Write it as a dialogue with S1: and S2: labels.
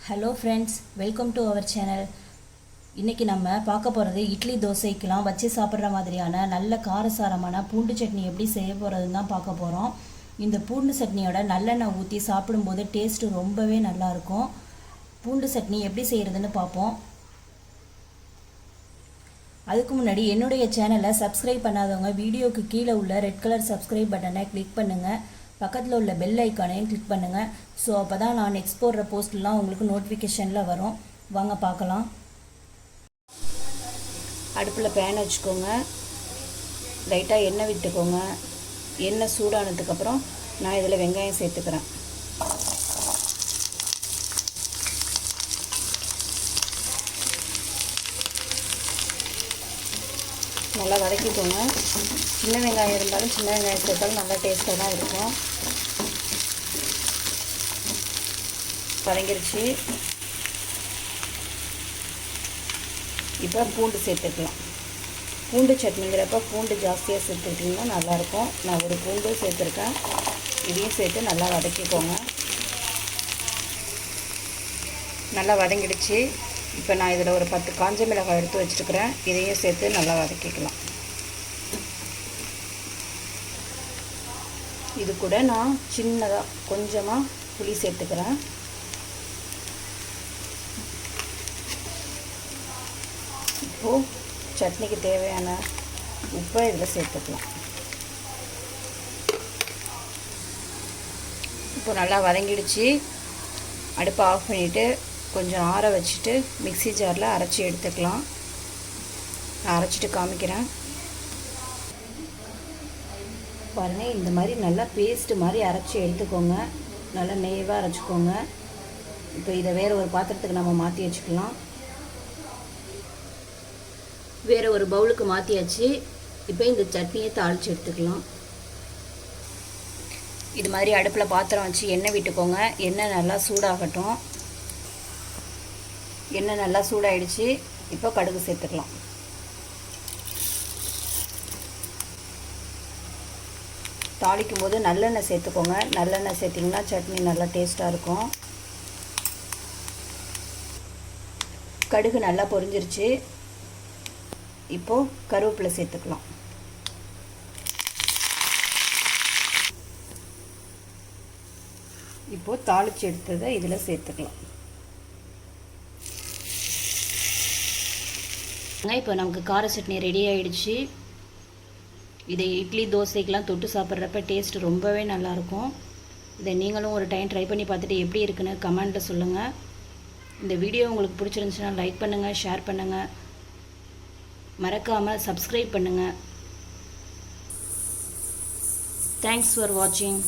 S1: Hello friends, welcome to our channel. இன்றைக்கி நம்ம பார்க்க போகிறது இட்லி தோசைக்கெலாம் வச்சு சாப்பிட்ற மாதிரியான நல்ல காரசாரமான பூண்டு சட்னி எப்படி செய்ய போகிறதுன்னு தான் பார்க்க போகிறோம். இந்த பூண்டு சட்னியோட நல்லெண்ணெய் ஊற்றி சாப்பிடும்போது டேஸ்ட்டு ரொம்பவே நல்லாயிருக்கும். பூண்டு சட்னி எப்படி செய்கிறதுன்னு பார்ப்போம். அதுக்கு முன்னாடி என்னுடைய சேனலை சப்ஸ்கிரைப் பண்ணாதவங்க வீடியோக்கு கீழே உள்ள ரெட் கலர் சப்ஸ்கிரைப் பட்டனை கிளிக் பண்ணுங்கள். பக்கத்தில் உள்ள பெல் ஐக்கானையும் கிளிக் பண்ணுங்கள். ஸோ அப்போ தான் நான் நெக்ஸ்ட் போடுற போஸ்ட்லாம் உங்களுக்கு நோட்டிஃபிகேஷனில் வரும். வாங்க பார்க்கலாம். அடுப்பில் பேன் வச்சுக்கோங்க. லைட்டாக எண்ணெய் விட்டுக்கோங்க. எண்ணெய் சூடானதுக்கப்புறம் நான் இதில் வெங்காயம் சேர்த்துக்கிறேன். நல்லா வதக்கிக்கோங்க. சின்ன வெங்காயம் இருந்தாலும் சின்ன வெங்காயம் சேர்த்தாலும் நல்லா டேஸ்ட்டாக தான் இருக்கும். வதங்கிருச்சு. இப்போ பூண்டு சேர்த்துக்கலாம். பூண்டு சட்னிங்கிறப்ப பூண்டு ஜாஸ்தியாக சேர்த்துக்கிட்டிங்கன்னா நல்லாயிருக்கும். நான் ஒரு பூண்டு சேர்த்துருக்கேன். இதையும் சேர்த்து நல்லா வதக்கிக்கோங்க. நல்லா வதங்கிடுச்சு. இப்போ நான் இதில் ஒரு 10 காஞ்ச மிளகாய் எடுத்து வச்சுருக்கிறேன். இதையும் சேர்த்து நல்லா வதக்கிக்கலாம். இது கூட நான் சின்னதாக கொஞ்சமாக புளி சேர்த்துக்கிறேன். இப்போது சட்னிக்கு தேவையான உப்பை இதில் சேர்த்துக்கலாம். இப்போ நல்லா வதங்கிடுச்சு. அடுப்பை ஆஃப் பண்ணிவிட்டு கொஞ்சம் ஆற வச்சுட்டு மிக்ஸி ஜாரில் அரைச்சி எடுத்துக்கலாம். நான் அரைச்சிட்டு காமிக்கிறேன். பாருங்கள், இந்த மாதிரி நல்லா பேஸ்ட்டு மாதிரி அரைச்சி எடுத்துக்கோங்க. நல்லா நெய்வாக அரைச்சிக்கோங்க. இப்போ இதை வேறு ஒரு பாத்திரத்துக்கு நம்ம மாற்றி வச்சுக்கலாம். வேறு ஒரு பவுலுக்கு மாற்றியாச்சு. இப்போ இந்த சட்னியை தாளித்து எடுத்துக்கலாம். இது மாதிரி அடுப்பில் பாத்திரம் வச்சு எண்ணெய் விட்டுக்கோங்க. எண்ணெய் நல்லா சூடாகட்டும். எண்ணெய் நல்லா சூடாயிடுச்சு. இப்போ கடுகு சேர்த்துக்கலாம். தாளிக்கும் போது நல்லெண்ணெய் சேர்த்துக்கோங்க. நல்லெண்ணெய் சேர்த்திங்கன்னா சட்னி நல்லா டேஸ்ட்டாக இருக்கும். கடுகு நல்லா பொரிஞ்சிருச்சு. இப்போது கருவேப்பிலை சேர்த்துக்கலாம். இப்போது தாளித்து எடுத்ததை இதில் சேர்த்துக்கலாம். இப்போ நமக்கு கார சட்னி ரெடி ஆகிடுச்சு. இதை இட்லி தோசைக்கெலாம் தொட்டு சாப்பிட்றப்ப டேஸ்ட் ரொம்பவே நல்லாயிருக்கும். இதை நீங்களும் ஒரு டைம் ட்ரை பண்ணி பார்த்துட்டு எப்படி இருக்குன்னு கமெண்ட்டில் சொல்லுங்கள். இந்த வீடியோ உங்களுக்கு பிடிச்சிருந்துச்சுன்னா லைக் பண்ணுங்கள், ஷேர் பண்ணுங்கள், மறக்காமல் சப்ஸ்கிரைப் பண்ணுங்கள். தேங்க்ஸ் ஃபார் வாட்சிங்.